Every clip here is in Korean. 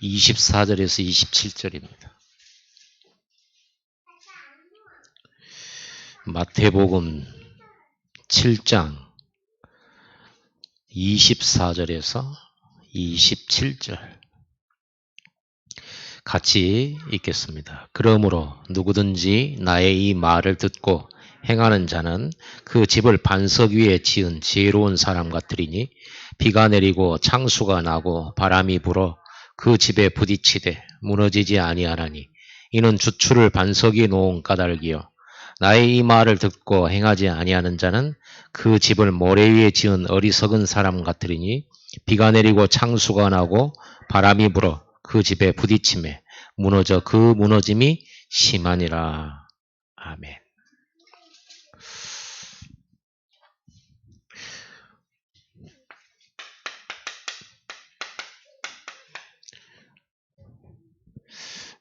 24절에서 27절입니다. 마태복음 7장 24절에서 27절 같이 읽겠습니다. 그러므로 누구든지 나의 이 말을 듣고 행하는 자는 그 집을 반석 위에 지은 지혜로운 사람 같으리니 비가 내리고 창수가 나고 바람이 불어 그 집에 부딪히되 무너지지 아니하나니 이는 주추를 반석 위에 놓은 까닭이요 나의 이 말을 듣고 행하지 아니하는 자는 그 집을 모래 위에 지은 어리석은 사람 같으리니 비가 내리고 창수가 나고 바람이 불어 그 집에 부딪힘에 무너져 그 무너짐이 심하니라. 아멘.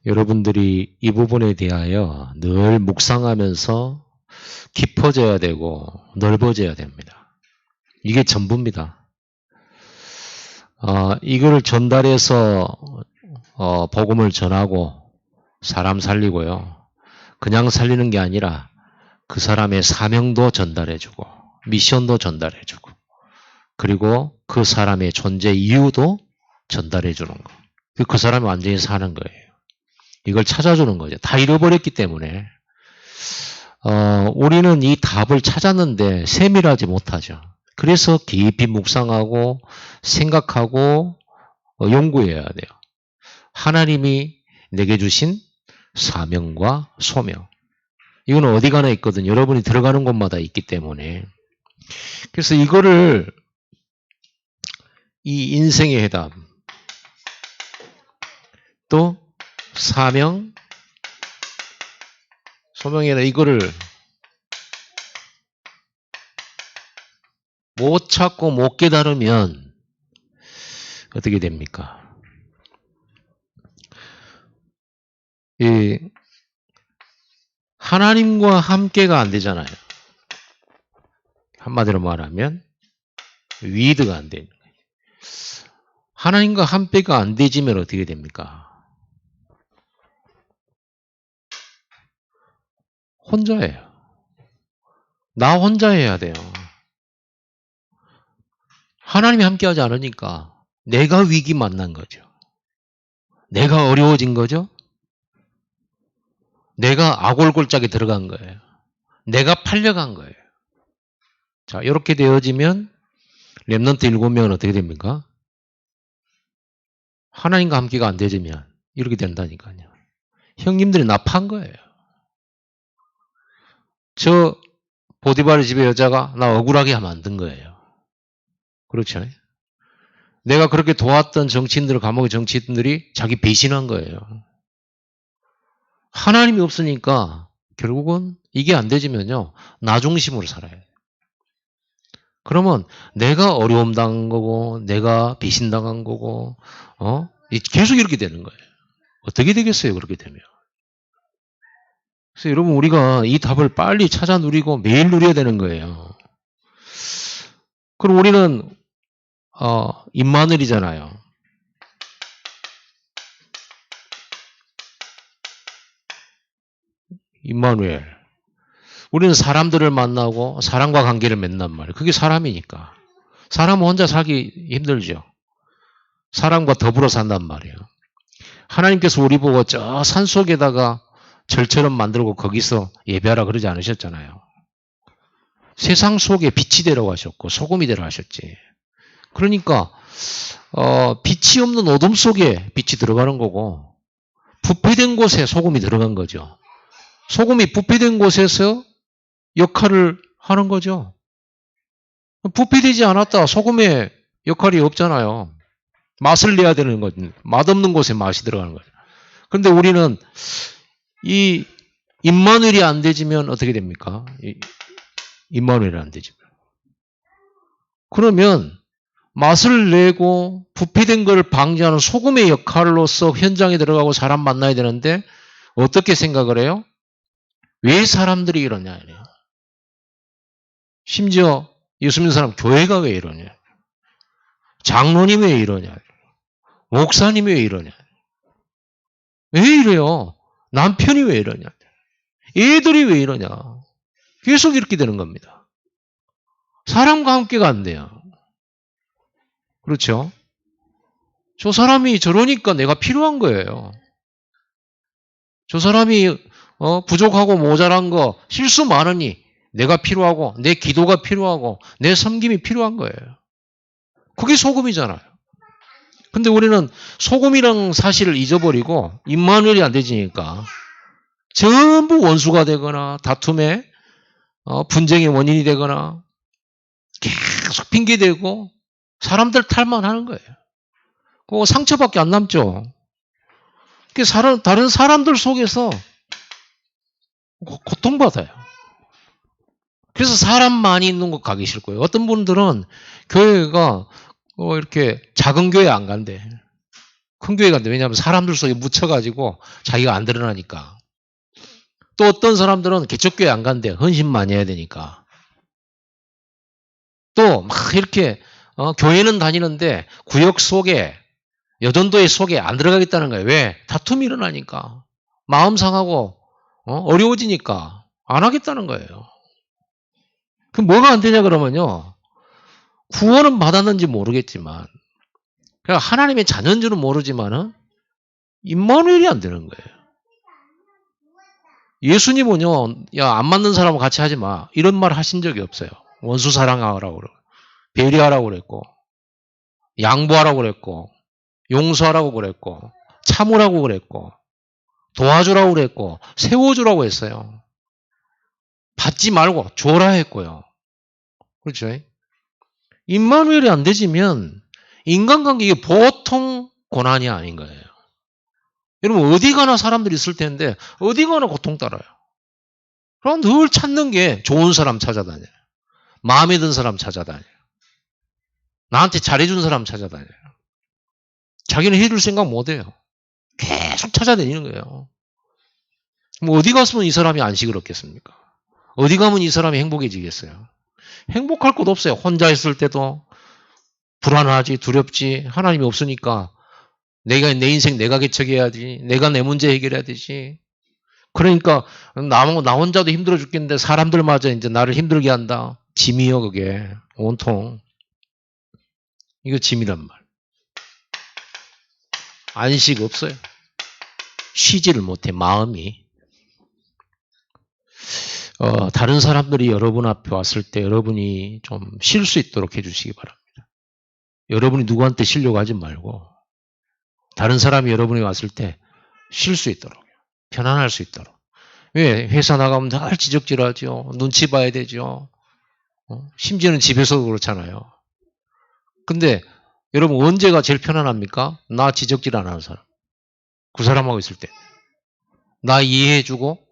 여러분들이 이 부분에 대하여 늘 묵상하면서 깊어져야 되고 넓어져야 됩니다. 이게 전부입니다. 이걸 전달해서 복음을 전하고 사람 살리고요. 그냥 살리는 게 아니라 그 사람의 사명도 전달해주고 미션도 전달해주고 그리고 그 사람의 존재 이유도 전달해주는 거. 그 사람이 완전히 사는 거예요. 이걸 찾아주는 거죠. 다 잃어버렸기 때문에 우리는 이 답을 찾았는데 세밀하지 못하죠. 그래서 깊이 묵상하고 생각하고 연구해야 돼요. 하나님이 내게 주신 사명과 소명. 이건 어디 가나 있거든요. 여러분이 들어가는 곳마다 있기 때문에. 그래서 이거를 이 인생의 해답 또 사명 소명이나 이거를 못 찾고 못 깨달으면 어떻게 됩니까? 이 하나님과 함께가 안 되잖아요. 한마디로 말하면 위드가 안 되는 거예요. 하나님과 함께가 안 되지면 어떻게 됩니까? 혼자예요. 나 혼자 해야 돼요. 하나님이 함께하지 않으니까 내가 위기 만난 거죠. 내가 어려워진 거죠. 내가 아골골짝에 들어간 거예요. 내가 팔려간 거예요. 자, 이렇게 되어지면 렘넌트 7명은 어떻게 됩니까? 하나님과 함께가 안 되지면 이렇게 된다니까요. 형님들이 나 판 거예요. 저 보디바르 집의 여자가 나 억울하게 만든 거예요. 그렇죠? 내가 그렇게 도왔던 정치인들, 감옥의 정치인들이 자기 배신한 거예요. 하나님이 없으니까 결국은 이게 안 되지면요. 나 중심으로 살아야 돼요. 그러면 내가 어려움 당한 거고 내가 배신당한 거고 계속 이렇게 되는 거예요. 어떻게 되겠어요? 그렇게 되면. 그래서 여러분 우리가 이 답을 빨리 찾아 누리고 매일 누려야 되는 거예요. 그럼 우리는 임마누엘이잖아요. 임마누엘. 우리는 사람들을 만나고 사람과 관계를 맺는 말이에요. 그게 사람이니까. 사람은 혼자 살기 힘들죠. 사람과 더불어 산단 말이에요. 하나님께서 우리 보고 저 산속에다가 절처럼 만들고 거기서 예배하라 그러지 않으셨잖아요. 세상 속에 빛이 되라고 하셨고 소금이 되라고 하셨지. 그러니까 빛이 없는 어둠 속에 빛이 들어가는 거고 부패된 곳에 소금이 들어간 거죠. 소금이 부패된 곳에서 역할을 하는 거죠. 부패되지 않았다. 소금의 역할이 없잖아요. 맛을 내야 되는 거죠. 맛없는 곳에 맛이 들어가는 거죠. 그런데 우리는 이 임마누엘이 안 되지면 어떻게 됩니까? 임마누엘이 안 되지면. 그러면 맛을 내고 부패된 걸 방지하는 소금의 역할로서 현장에 들어가고 사람 만나야 되는데 어떻게 생각을 해요? 왜 사람들이 이러냐 이래요. 심지어 예수 믿는 사람 교회가 왜 이러냐. 장로님이 왜 이러냐. 목사님이 왜 이러냐. 왜 이래요? 남편이 왜 이러냐? 애들이 왜 이러냐? 계속 이렇게 되는 겁니다. 사람과 함께가 안 돼요. 그렇죠? 저 사람이 저러니까 내가 필요한 거예요. 저 사람이 부족하고 모자란 거 실수 많으니 내가 필요하고 내 기도가 필요하고 내 섬김이 필요한 거예요. 그게 소금이잖아요. 근데 우리는 소금이랑 사실을 잊어버리고 임마누엘이 안 되지니까 전부 원수가 되거나 다툼의 분쟁의 원인이 되거나 계속 핑계대고 사람들 탈만 하는 거예요. 그거 상처밖에 안 남죠. 다른 사람들 속에서 고통받아요. 그래서 사람 많이 있는 곳 가기 싫고요. 어떤 분들은 교회가 이렇게 작은 교회 안 간대. 큰 교회 간대. 왜냐하면 사람들 속에 묻혀가지고 자기가 안 드러나니까. 또 어떤 사람들은 개척교회 안 간대. 헌신 많이 해야 되니까. 또 막 이렇게 교회는 다니는데 구역 속에 여전도의 속에 안 들어가겠다는 거예요. 왜? 다툼이 일어나니까. 마음 상하고 어려워지니까 안 하겠다는 거예요. 그럼 뭐가 안 되냐 그러면요. 구원은 받았는지 모르겠지만 그러니까 하나님의 자녀인 줄은 모르지만은 임마누엘이 안 되는 거예요. 예수님은요. 야, 안 맞는 사람하고 같이 하지 마. 이런 말 하신 적이 없어요. 원수 사랑하라고 그러고 배려하라고 그랬고 양보하라고 그랬고 용서하라고 그랬고 참으라고 그랬고 도와주라고 그랬고 세워주라고 했어요. 받지 말고 줘라 했고요. 그렇죠? 임마누엘이 안 되지면 인간관계 이게 보통 고난이 아닌 거예요. 여러분 어디 가나 사람들이 있을 텐데 어디 가나 고통 따라요. 그럼 늘 찾는 게 좋은 사람 찾아다녀요. 마음에 든 사람 찾아다녀요. 나한테 잘해준 사람 찾아다녀요. 자기는 해줄 생각 못해요. 계속 찾아다니는 거예요. 뭐 어디 갔으면 이 사람이 안 시끄럽겠습니까? 어디 가면 이 사람이 행복해지겠어요? 행복할 곳 없어요. 혼자 있을 때도 불안하지, 두렵지, 하나님이 없으니까 내가 내 인생 내가 개척해야지, 내가 내 문제 해결해야 되지. 그러니까 나 혼자도 힘들어 죽겠는데 사람들마저 이제 나를 힘들게 한다. 짐이요, 그게. 온통. 이거 짐이란 말. 안식 없어요. 쉬지를 못해, 마음이. 다른 사람들이 여러분 앞에 왔을 때 여러분이 좀 쉴 수 있도록 해주시기 바랍니다. 여러분이 누구한테 쉬려고 하지 말고 다른 사람이 여러분이 왔을 때 쉴 수 있도록, 편안할 수 있도록. 왜? 회사 나가면 늘 지적질하죠. 눈치 봐야 되죠. 심지어는 집에서도 그렇잖아요. 근데 여러분 언제가 제일 편안합니까? 나 지적질 안 하는 사람. 그 사람하고 있을 때. 나 이해해주고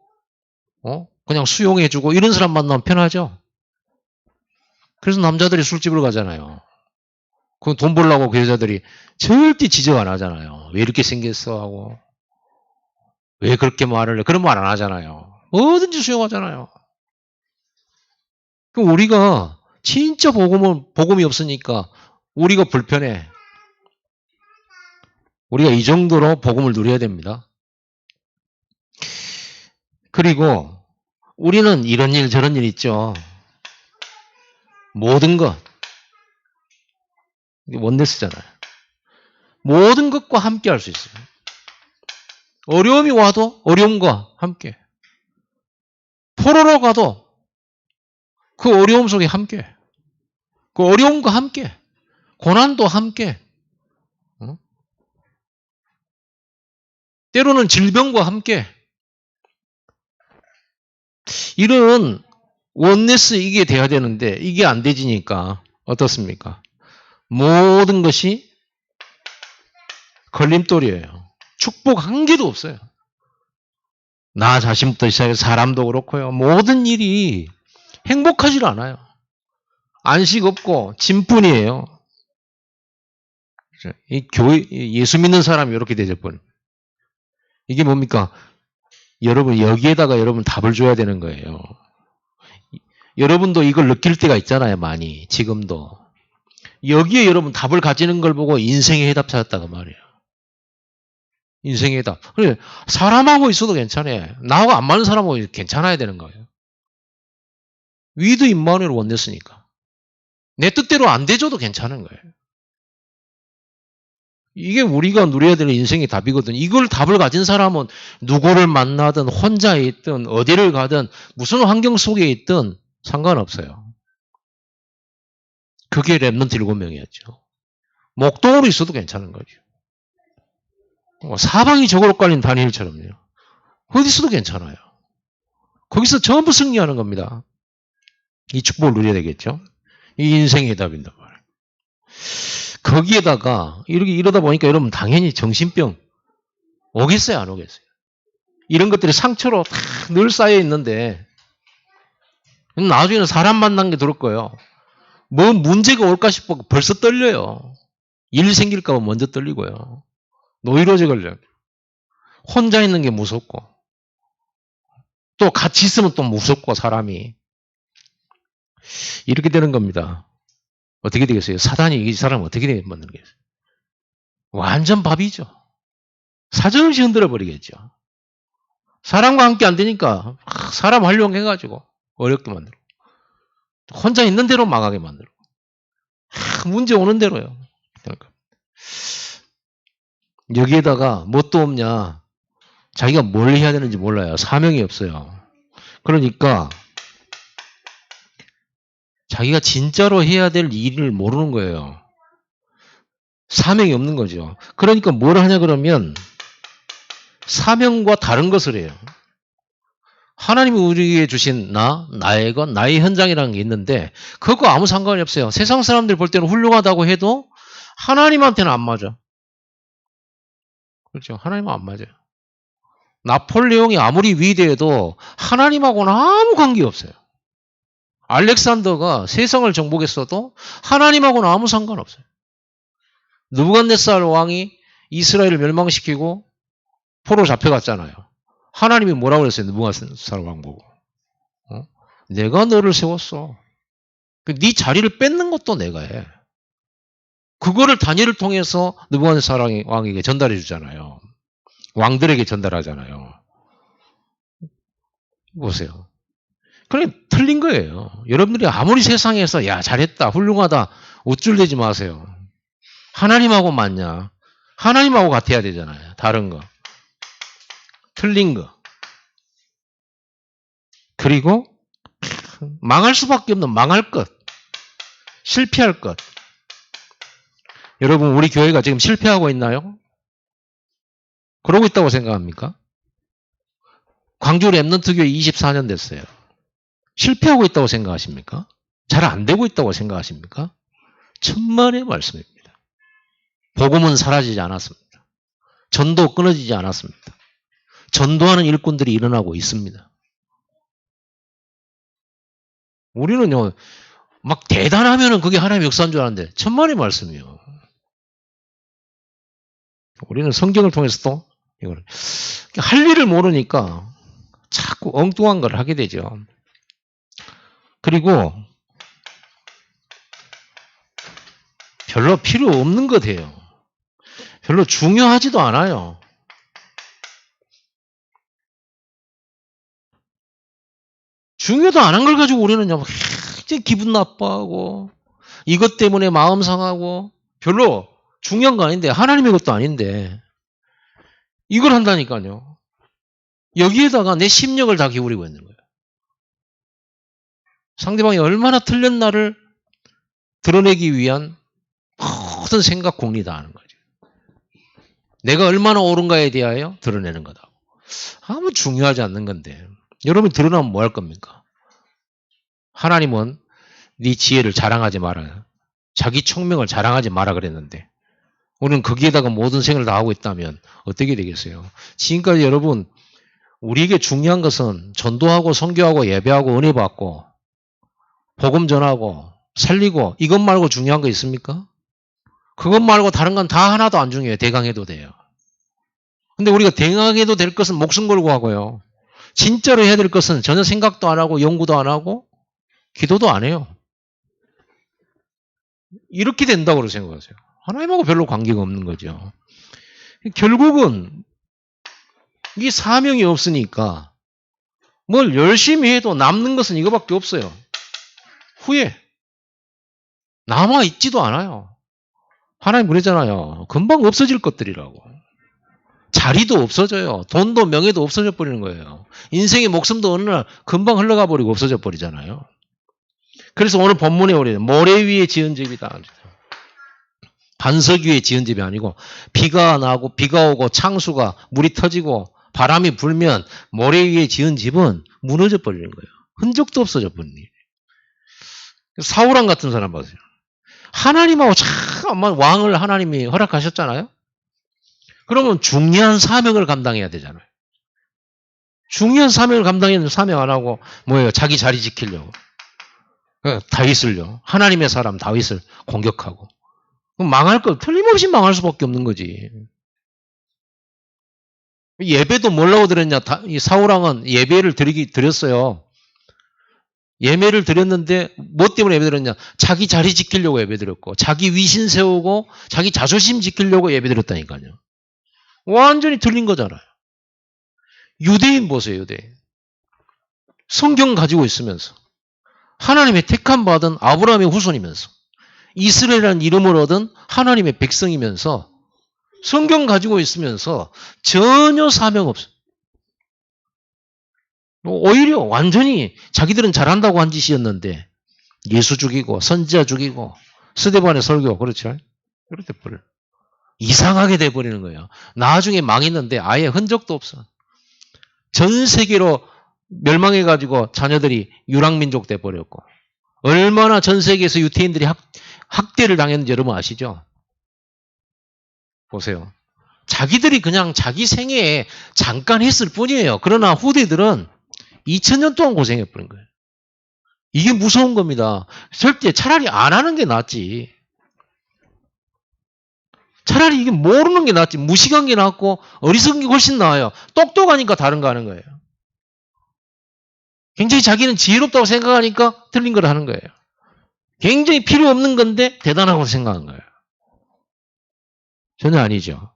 그냥 수용해주고 이런 사람 만나면 편하죠. 그래서 남자들이 술집을 가잖아요. 그 돈 벌려고 그 여자들이 절대 지적 안 하잖아요. 왜 이렇게 생겼어 하고 왜 그렇게 말을 해? 그런 말 안 하잖아요. 뭐든지 수용하잖아요. 그럼 우리가 진짜 복음이 없으니까 우리가 불편해. 우리가 이 정도로 복음을 누려야 됩니다. 그리고 우리는 이런 일 저런 일 있죠. 모든 것. 원네스잖아요. 모든 것과 함께 할 수 있어요. 어려움이 와도 어려움과 함께. 포로로 가도 그 어려움 속에 함께. 그 어려움과 함께. 고난도 함께. 때로는 질병과 함께. 이런 원네스 이게 돼야 되는데 이게 안 되지니까 어떻습니까? 모든 것이 걸림돌이에요. 축복 한 개도 없어요. 나 자신부터 시작해서 사람도 그렇고요. 모든 일이 행복하지 않아요. 안식 없고 짐뿐이에요. 이 교회 예수 믿는 사람이 이렇게 되져버려. 이게 뭡니까? 여러분 여기에다가 여러분 답을 줘야 되는 거예요. 여러분도 이걸 느낄 때가 있잖아요. 많이 지금도. 여기에 여러분 답을 가지는 걸 보고 인생의 해답 찾았다고 말이에요. 인생이다. 그래, 사람하고 있어도 괜찮아. 나하고 안 맞는 사람하고 괜찮아야 되는 거예요. 위드 임마누엘 원냈으니까. 내 뜻대로 안 돼줘도 괜찮은 거예요. 이게 우리가 누려야 될 인생의 답이거든. 이걸 답을 가진 사람은 누구를 만나든 혼자 있든 어디를 가든 무슨 환경 속에 있든 상관없어요. 그게 랩런트 7명이었죠. 목동으로 있어도 괜찮은 거죠. 사방이 적으로 깔린 다니엘처럼요. 어디 있어도 괜찮아요. 거기서 전부 승리하는 겁니다. 이 축복을 누려야 되겠죠. 이 인생의 답인단 말이에요. 거기에다가 이렇게 이러다 보니까 여러분 당연히 정신병 오겠어요, 안 오겠어요? 이런 것들이 상처로 다 늘 쌓여 있는데 나중에는 사람 만난 게 들을 거예요. 뭐 문제가 올까 싶어 벌써 떨려요. 일 생길까 봐 먼저 떨리고요. 노이로제 걸려요. 혼자 있는 게 무섭고 또 같이 있으면 또 무섭고 사람이 이렇게 되는 겁니다. 어떻게 되겠어요? 사단이 이 사람 어떻게 만드는 거겠어요? 완전 밥이죠. 사정없이 흔들어 버리겠죠. 사람과 함께 안 되니까 사람 활용해가지고 어렵게 만들고 혼자 있는 대로 망하게 만들고 문제 오는 대로요. 그러니까. 여기에다가 뭣도 없냐. 자기가 뭘 해야 되는지 몰라요. 사명이 없어요. 그러니까 자기가 진짜로 해야 될 일을 모르는 거예요. 사명이 없는 거죠. 그러니까 뭘 하냐 그러면 사명과 다른 것을 해요. 하나님이 우리에게 주신 나의 것, 나의 현장이라는 게 있는데 그거 아무 상관이 없어요. 세상 사람들 볼 때는 훌륭하다고 해도 하나님한테는 안 맞아. 그렇죠. 하나님은 안 맞아요. 나폴레옹이 아무리 위대해도 하나님하고는 아무 관계 없어요. 알렉산더가 세상을 정복했어도 하나님하고는 아무 상관없어요. 느부갓네살 왕이 이스라엘을 멸망시키고 포로 잡혀갔잖아요. 하나님이 뭐라고 그랬어요? 느부갓네살 왕 보고. 내가 너를 세웠어. 네 자리를 뺏는 것도 내가 해. 그거를 다니엘을 통해서 느부갓네살 왕에게 전달해 주잖아요. 왕들에게 전달하잖아요. 보세요. 그래 틀린 거예요. 여러분들이 아무리 세상에서 야 잘했다 훌륭하다 우쭐대지 마세요. 하나님하고 맞냐? 하나님하고 같아야 되잖아요. 다른 거. 틀린 거. 그리고 망할 수밖에 없는 망할 것. 실패할 것. 여러분 우리 교회가 지금 실패하고 있나요? 그러고 있다고 생각합니까? 광주 랩런트 교회 24년 됐어요. 실패하고 있다고 생각하십니까? 잘 안 되고 있다고 생각하십니까? 천만의 말씀입니다. 복음은 사라지지 않았습니다. 전도 끊어지지 않았습니다. 전도하는 일꾼들이 일어나고 있습니다. 우리는요, 막 대단하면은 그게 하나님의 역사인 줄 아는데 천만의 말씀이에요. 우리는 성경을 통해서도 이걸 할 일을 모르니까 자꾸 엉뚱한 걸 하게 되죠. 그리고 별로 필요 없는 것 같아요. 별로 중요하지도 않아요. 중요도 안 한 걸 가지고 우리는 기분 나빠하고 이것 때문에 마음 상하고 별로 중요한 거 아닌데 하나님의 것도 아닌데 이걸 한다니까요. 여기에다가 내 심력을 다 기울이고 있는 거예요. 상대방이 얼마나 틀린 나를 드러내기 위한 모든 생각 공리다 하는 거죠. 내가 얼마나 옳은가에 대하여 드러내는 거다. 아무 중요하지 않는 건데 여러분이 드러나면 뭐 할 겁니까? 하나님은 네 지혜를 자랑하지 마라. 자기 총명을 자랑하지 마라 그랬는데 우리는 거기에다가 모든 생을 다 하고 있다면 어떻게 되겠어요? 지금까지 여러분 우리에게 중요한 것은 전도하고 선교하고 예배하고 은혜 받고 복음 전하고 살리고 이것 말고 중요한 거 있습니까? 그것 말고 다른 건 다 하나도 안 중요해요. 대강해도 돼요. 근데 우리가 대강해도 될 것은 목숨 걸고 하고요. 진짜로 해야 될 것은 전혀 생각도 안 하고 연구도 안 하고 기도도 안 해요. 이렇게 된다고 생각하세요. 하나님하고 별로 관계가 없는 거죠. 결국은 이 사명이 없으니까 뭘 열심히 해도 남는 것은 이거밖에 없어요. 후회. 남아있지도 않아요. 하나님 그러잖아요. 금방 없어질 것들이라고. 자리도 없어져요. 돈도 명예도 없어져 버리는 거예요. 인생의 목숨도 어느 날 금방 흘러가 버리고 없어져 버리잖아요. 그래서 오늘 본문에 우리 모래 위에 지은 집이다. 반석 위에 지은 집이 아니고 비가 나고 비가 오고 창수가 물이 터지고 바람이 불면 모래 위에 지은 집은 무너져 버리는 거예요. 흔적도 없어져 버리는 일. 사울왕 같은 사람 보세요. 하나님하고 참 왕을 하나님이 허락하셨잖아요. 그러면 중요한 사명을 감당해야 되잖아요. 중요한 사명을 감당했는데 사명 안 하고 뭐예요? 자기 자리 지키려고. 다윗을요. 하나님의 사람 다윗을 공격하고. 그럼 망할 거 틀림없이 망할 수밖에 없는 거지. 예배도 뭐라고 드렸냐? 이 사울왕은 예배를 드렸어요. 예배를 드렸는데 뭐 때문에 예배 드렸냐? 자기 자리 지키려고 예배 드렸고 자기 위신 세우고 자기 자존심 지키려고 예배 드렸다니까요. 완전히 틀린 거잖아요. 유대인 보세요. 유대인. 성경 가지고 있으면서 하나님의 택함 받은 아브라함의 후손이면서 이스라엘이라는 이름을 얻은 하나님의 백성이면서 성경 가지고 있으면서 전혀 사명 없어요. 오히려 완전히 자기들은 잘한다고 한 짓이었는데 예수 죽이고 선지자 죽이고 스데반의 설교 그렇죠? 그렇게 버려. 이상하게 돼버리는 거예요. 나중에 망했는데 아예 흔적도 없어. 전 세계로 멸망해가지고 자녀들이 유랑민족 돼버렸고 얼마나 전 세계에서 유태인들이 학대를 당했는지 여러분 아시죠? 보세요. 자기들이 그냥 자기 생애에 잠깐 했을 뿐이에요. 그러나 후대들은 2000년 동안 고생해버린 거예요. 이게 무서운 겁니다. 절대 차라리 안 하는 게 낫지. 차라리 이게 모르는 게 낫지. 무식한 게 낫고 어리석은 게 훨씬 나아요. 똑똑하니까 다른 거 하는 거예요. 굉장히 자기는 지혜롭다고 생각하니까 틀린 걸 하는 거예요. 굉장히 필요 없는 건데 대단하고 생각한 거예요. 전혀 아니죠.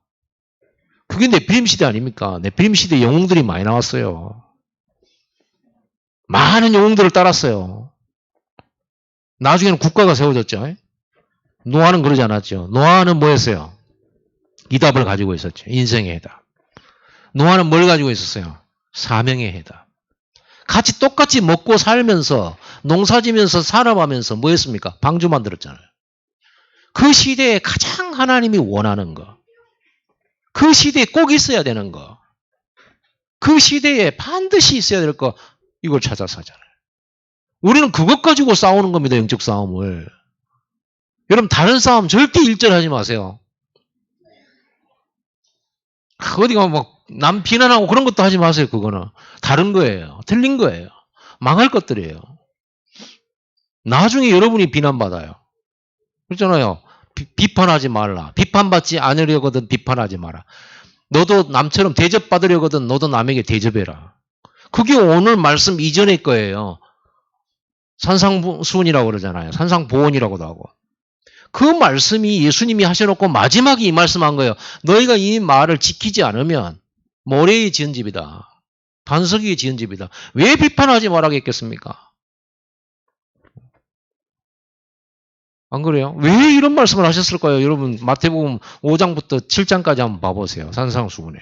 그게 네피림 시대 아닙니까? 네피림 시대 영웅들이 많이 나왔어요. 많은 영웅들을 따랐어요. 나중에는 국가가 세워졌죠. 노아는 그러지 않았죠. 노아는 뭐였어요? 이 답을 가지고 있었죠. 인생의 해답. 노아는 뭘 가지고 있었어요? 사명의 해답. 같이 똑같이 먹고 살면서 농사지면서 살아가면서 뭐 했습니까? 방주 만들었잖아요. 그 시대에 가장 하나님이 원하는 거. 그 시대에 꼭 있어야 되는 거. 그 시대에 반드시 있어야 될 거. 이걸 찾아서 하잖아요. 우리는 그것 가지고 싸우는 겁니다. 영적 싸움을. 여러분 다른 싸움 절대 일절하지 마세요. 어디가 막 남 비난하고 그런 것도 하지 마세요. 그거는. 다른 거예요. 틀린 거예요. 망할 것들이에요. 나중에 여러분이 비난받아요. 그렇잖아요. 비판하지 말라. 비판받지 않으려거든 비판하지 마라. 너도 남처럼 대접받으려거든 너도 남에게 대접해라. 그게 오늘 말씀 이전의 거예요. 산상수훈이라고 그러잖아요. 산상보훈이라고도 하고. 그 말씀이 예수님이 하셔놓고 마지막에 이 말씀한 거예요. 너희가 이 말을 지키지 않으면 모래에 지은 집이다. 반석 위에 지은 집이다. 왜 비판하지 말라겠겠습니까? 안 그래요? 왜 이런 말씀을 하셨을까요? 여러분 마태복음 5장부터 7장까지 한번 봐보세요. 산상수훈에.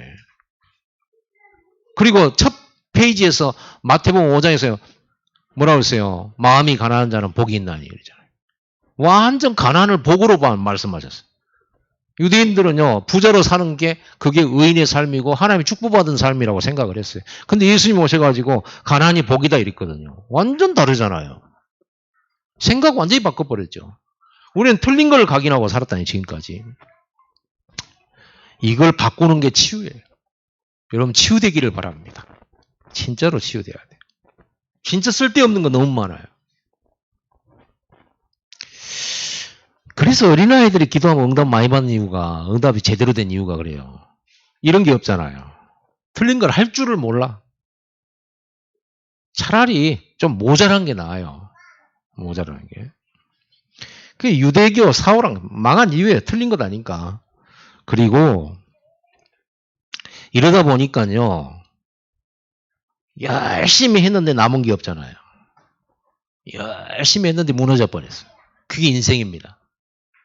그리고 첫 페이지에서 마태복음 5장에서 뭐라고 했어요? 마음이 가난한 자는 복이 있나니 그러잖아요. 완전 가난을 복으로 말씀하셨어요. 유대인들은요 부자로 사는 게 그게 의인의 삶이고 하나님이 축복받은 삶이라고 생각을 했어요. 근데 예수님 오셔가지고 가난이 복이다 이랬거든요. 완전 다르잖아요. 생각 완전히 바꿔버렸죠. 우리는 틀린 걸 각인하고 살았다니 지금까지. 이걸 바꾸는 게 치유예요. 여러분 치유되기를 바랍니다. 진짜로 치유돼야 돼요. 진짜 쓸데없는 거 너무 많아요. 그래서 어린아이들이 기도하면 응답 많이 받는 이유가 응답이 제대로 된 이유가 그래요. 이런 게 없잖아요. 틀린 걸 할 줄을 몰라. 차라리 좀 모자란 게 나아요. 모자란 게. 그 유대교 사울왕 망한 이유에 틀린 것 아닌가. 그리고 이러다 보니까요. 열심히 했는데 남은 게 없잖아요. 열심히 했는데 무너져 버렸어요. 그게 인생입니다.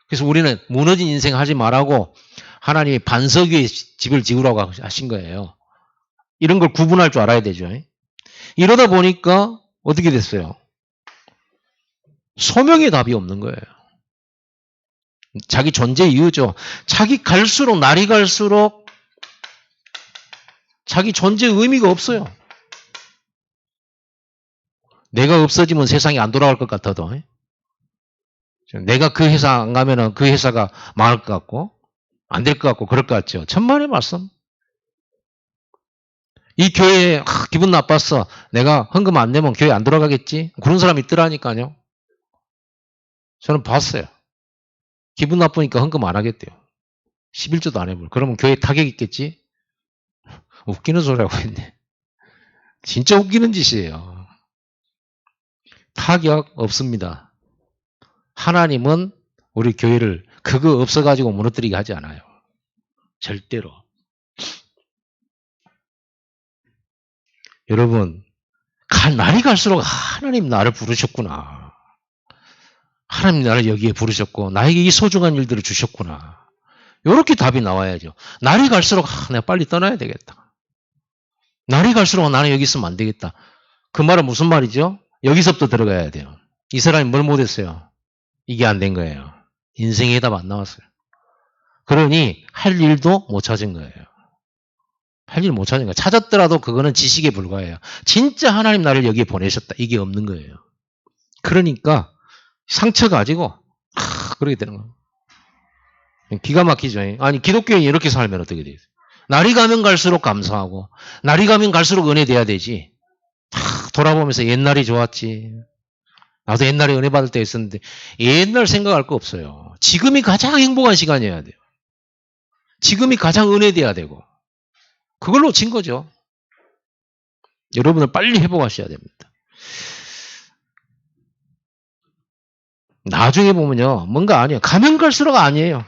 그래서 우리는 무너진 인생 하지 말라고 하나님이 반석 위에 집을 지으라고 하신 거예요. 이런 걸 구분할 줄 알아야 되죠. 이러다 보니까 어떻게 됐어요? 소명의 답이 없는 거예요. 자기 존재 이유죠. 자기 갈수록 날이 갈수록 자기 존재 의미가 없어요. 내가 없어지면 세상이 안 돌아갈 것 같아도 내가 그 회사 안 가면은 그 회사가 망할 것 같고 안 될 것 같고 그럴 것 같죠. 천만의 말씀. 이 교회에 기분 나빴어. 내가 헌금 안 내면 교회 안 돌아가겠지. 그런 사람이 있더라니까요. 저는 봤어요. 기분 나쁘니까 헌금 안 하겠대요. 11조도 안 해볼. 그러면 교회 타격 있겠지? 웃기는 소리라고 했네. 진짜 웃기는 짓이에요. 타격 없습니다. 하나님은 우리 교회를 그거 없어가지고 무너뜨리게 하지 않아요. 절대로. 여러분, 날이 갈수록 하나님 나를 부르셨구나. 하나님 나를 여기에 부르셨고 나에게 이 소중한 일들을 주셨구나. 이렇게 답이 나와야죠. 날이 갈수록 내가 빨리 떠나야 되겠다. 날이 갈수록 나는 여기 있으면 안 되겠다. 그 말은 무슨 말이죠? 여기서부터 들어가야 돼요. 이 사람이 뭘 못했어요? 이게 안 된 거예요. 인생의 답 안 나왔어요. 그러니 할 일도 못 찾은 거예요. 할 일 못 찾은 거예요. 찾았더라도 그거는 지식에 불과해요. 진짜 하나님 나를 여기에 보내셨다. 이게 없는 거예요. 그러니까 상처 가지고 그러게 되는 거예요. 기가 막히죠. 아니 기독교인이 이렇게 살면 어떻게 돼요? 날이 가면 갈수록 감사하고 날이 가면 갈수록 은혜 돼야 되지. 돌아보면서 옛날이 좋았지. 나도 옛날에 은혜 받을 때 있었는데 옛날 생각할 거 없어요. 지금이 가장 행복한 시간이어야 돼요. 지금이 가장 은혜 돼야 되고 그걸로 진 거죠. 여러분은 빨리 회복하셔야 됩니다. 나중에 보면요. 뭔가 아니에요. 가면 갈수록 아니에요.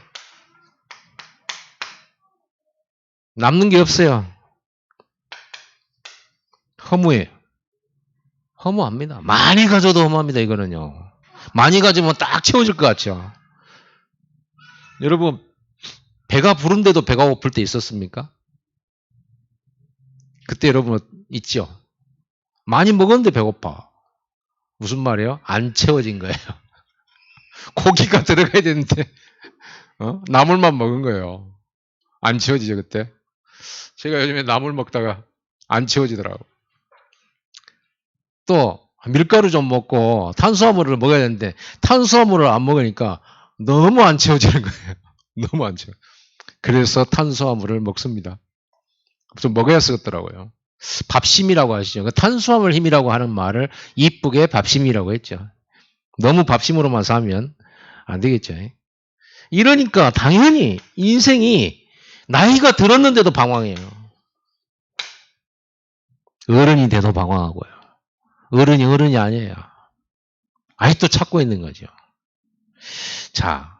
남는 게 없어요. 허무해요. 허무합니다. 많이 가져도 허무합니다. 이거는요. 많이 가지면 딱 채워질 것 같죠. 여러분 배가 부른데도 배가 고플 때 있었습니까? 그때 여러분 있죠. 많이 먹었는데 배고파. 무슨 말이에요? 안 채워진 거예요. 고기가 들어가야 되는데 나물만 먹은 거예요. 안 채워지죠 그때. 제가 요즘에 나물 먹다가 안 채워지더라고. 또 밀가루 좀 먹고 탄수화물을 먹어야 되는데 탄수화물을 안 먹으니까 너무 안 채워지는 거예요. 너무 안 채워. 그래서 탄수화물을 먹습니다. 좀 먹어야 쓰겠더라고요. 밥심이라고 하시죠. 탄수화물 힘이라고 하는 말을 이쁘게 밥심이라고 했죠. 너무 밥심으로만 사면 안 되겠죠. 이러니까 당연히 인생이 나이가 들었는데도 방황해요. 어른이 돼도 방황하고요. 어른이 아니에요. 아직도 찾고 있는 거죠. 자,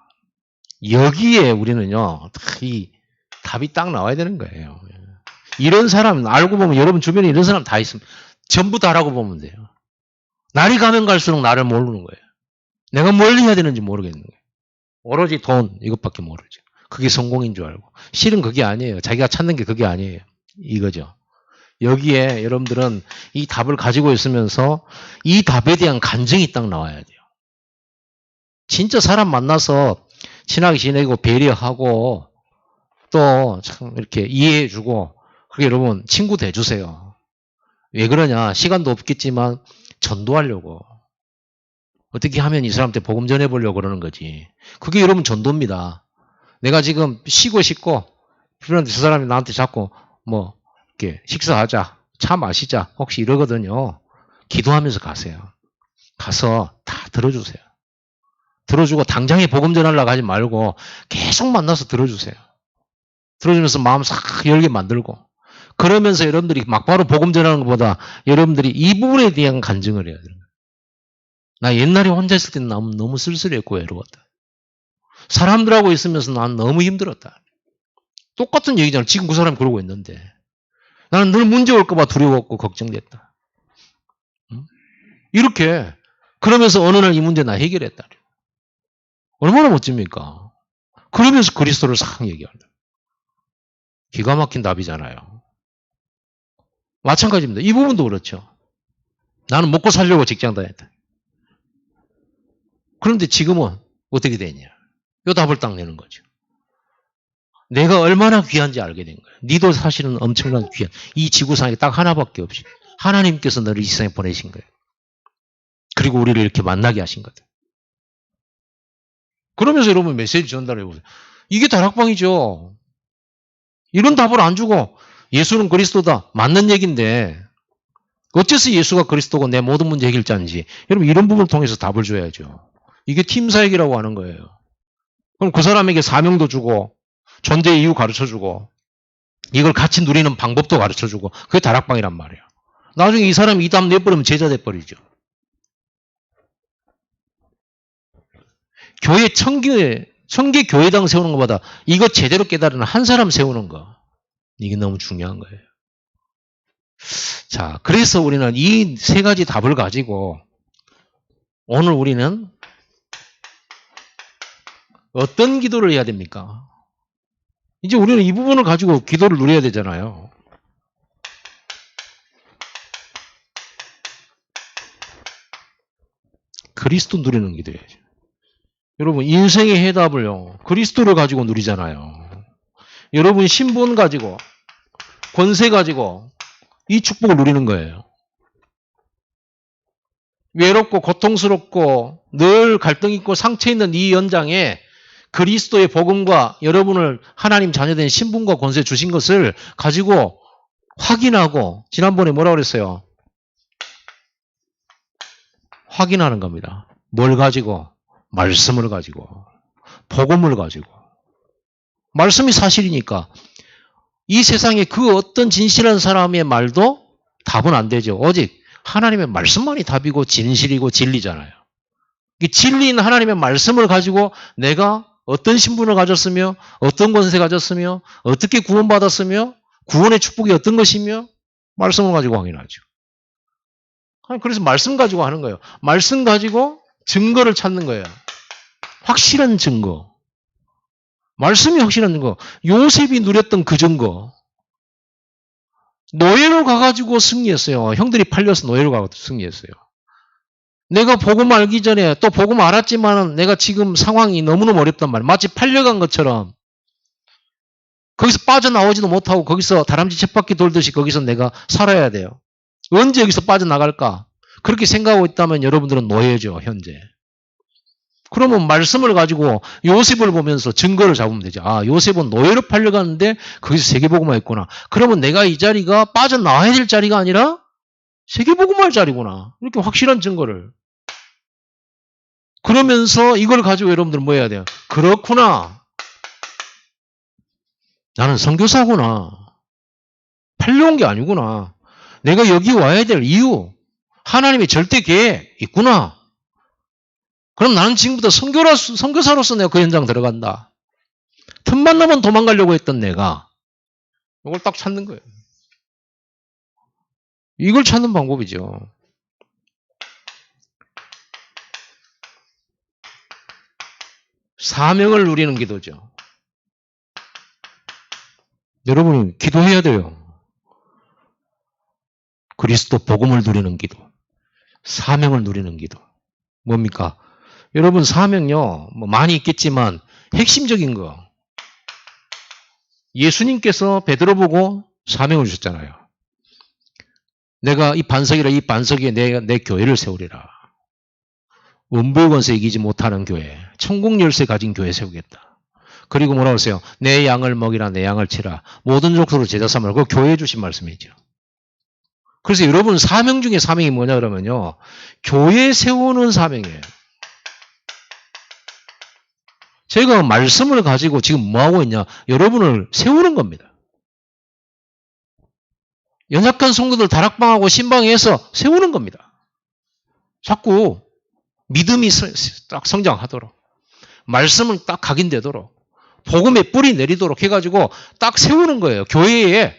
여기에 우리는요, 이 답이 딱 나와야 되는 거예요. 이런 사람, 알고 보면 여러분 주변에 이런 사람 다 있으면 전부 다라고 보면 돼요. 날이 가면 갈수록 나를 모르는 거예요. 내가 뭘 해야 되는지 모르겠는 거예요. 오로지 돈, 이것밖에 모르죠. 그게 성공인 줄 알고. 실은 그게 아니에요. 자기가 찾는 게 그게 아니에요. 이거죠. 여기에 여러분들은 이 답을 가지고 있으면서 이 답에 대한 간증이 딱 나와야 돼요. 진짜 사람 만나서 친하게 지내고 배려하고 또 참 이렇게 이해해주고 그게 여러분 친구 돼주세요. 왜 그러냐? 시간도 없겠지만 전도하려고. 어떻게 하면 이 사람한테 복음 전해보려고 그러는 거지. 그게 여러분 전도입니다. 내가 지금 쉬고 싶고 그런데 저 사람이 나한테 자꾸 뭐 이렇게 식사하자, 차 마시자 혹시 이러거든요. 기도하면서 가세요. 가서 다 들어주세요. 들어주고 당장에 복음 전하려고 하지 말고 계속 만나서 들어주세요. 들어주면서 마음 싹 열게 만들고 그러면서 여러분들이 막바로 복음 전하는 것보다 여러분들이 이 부분에 대한 간증을 해야 돼요. 나 옛날에 혼자 있을 때는 너무 쓸쓸했고 외로웠다. 사람들하고 있으면서 난 너무 힘들었다. 똑같은 얘기잖아. 지금 그 사람이 그러고 있는데. 나는 늘 문제 올까봐 두려웠고 걱정됐다. 이렇게 그러면서 어느 날 이 문제 나 해결했다. 얼마나 멋집니까? 그러면서 그리스도를 싹 얘기한다. 기가 막힌 답이잖아요. 마찬가지입니다. 이 부분도 그렇죠. 나는 먹고 살려고 직장 다녔다. 그런데 지금은 어떻게 되냐? 요 답을 딱 내는 거죠. 내가 얼마나 귀한지 알게 된 거예요. 니도 사실은 엄청난 귀한, 이 지구상에 딱 하나밖에 없이 하나님께서 너를 이 세상에 보내신 거예요. 그리고 우리를 이렇게 만나게 하신 거다. 그러면서 여러분 메시지 전달해 보세요. 이게 다락방이죠. 이런 답을 안 주고 예수는 그리스도다. 맞는 얘기인데 어째서 예수가 그리스도고 내 모든 문제 해결자인지 여러분 이런 부분을 통해서 답을 줘야죠. 이게 팀사역이라고 하는 거예요. 그럼 그 사람에게 사명도 주고 존재의 이유 가르쳐주고 이걸 같이 누리는 방법도 가르쳐주고 그게 다락방이란 말이에요. 나중에 이 사람이 이 답 내버리면 제자 돼버리죠. 교회 청계 교회당 세우는 것보다 이거 제대로 깨달은 한 사람 세우는 거 이게 너무 중요한 거예요. 자, 그래서 우리는 이 세 가지 답을 가지고 오늘 우리는 어떤 기도를 해야 됩니까? 이제 우리는 이 부분을 가지고 기도를 누려야 되잖아요. 그리스도 누리는 기도야죠. 여러분 인생의 해답을요. 그리스도를 가지고 누리잖아요. 여러분 신분 가지고 권세 가지고 이 축복을 누리는 거예요. 외롭고 고통스럽고 늘 갈등 있고 상처 있는 이 연장에 그리스도의 복음과 여러분을 하나님 자녀된 신분과 권세 주신 것을 가지고 확인하고 지난번에 뭐라고 그랬어요? 확인하는 겁니다. 뭘 가지고? 말씀을 가지고 복음을 가지고 말씀이 사실이니까 이 세상에 그 어떤 진실한 사람의 말도 답은 안 되죠. 오직 하나님의 말씀만이 답이고 진실이고 진리잖아요. 이 진리인 하나님의 말씀을 가지고 내가 어떤 신분을 가졌으며 어떤 권세 가졌으며 어떻게 구원받았으며 구원의 축복이 어떤 것이며 말씀을 가지고 확인하죠. 그래서 말씀 가지고 하는 거예요. 말씀 가지고 증거를 찾는 거예요. 확실한 증거. 말씀이 확실한 증거. 요셉이 누렸던 그 증거. 노예로 가가지고 승리했어요. 형들이 팔려서 노예로 가서 승리했어요. 내가 복음 알기 전에 또 복음 알았지만 내가 지금 상황이 너무너무 어렵단 말이에요. 마치 팔려간 것처럼 거기서 빠져나오지도 못하고 거기서 다람쥐 쳇바퀴 돌듯이 거기서 내가 살아야 돼요. 언제 여기서 빠져나갈까? 그렇게 생각하고 있다면 여러분들은 노예죠, 현재. 그러면 말씀을 가지고 요셉을 보면서 증거를 잡으면 되죠. 아, 요셉은 노예로 팔려갔는데 거기서 세계복음화 했구나. 그러면 내가 이 자리가 빠져나와야 될 자리가 아니라 세계복음화 할 자리구나. 이렇게 확실한 증거를. 그러면서 이걸 가지고 여러분들은 뭐 해야 돼요? 그렇구나. 나는 선교사구나. 팔려온 게 아니구나. 내가 여기 와야 될 이유. 하나님의 절대 계획 있구나. 그럼 나는 지금부터 선교사로서 내가 그 현장 들어간다. 틈만 나면 도망가려고 했던 내가 이걸 딱 찾는 거예요. 이걸 찾는 방법이죠. 사명을 누리는 기도죠. 여러분이 기도해야 돼요. 그리스도 복음을 누리는 기도. 사명을 누리는 기도. 뭡니까? 여러분 사명요. 뭐 많이 있겠지만 핵심적인 거. 예수님께서 베드로 보고 사명을 주셨잖아요. 내가 이 반석이라 이 반석에 내 교회를 세우리라. 원부의 권세 이기지 못하는 교회. 천국 열쇠 가진 교회 세우겠다. 그리고 뭐라고 했어요? 내 양을 먹이라 내 양을 치라. 모든 족속으로 제자 삼으라. 그거 교회에 주신 말씀이죠. 그래서 여러분 사명 중에 사명이 뭐냐 그러면요. 교회 세우는 사명이에요. 제가 말씀을 가지고 지금 뭐하고 있냐. 여러분을 세우는 겁니다. 연약한 성도들 다락방하고 신방에서 세우는 겁니다. 자꾸 믿음이 딱 성장하도록 말씀은 딱 각인되도록 복음의 뿌리 내리도록 해가지고 딱 세우는 거예요. 교회에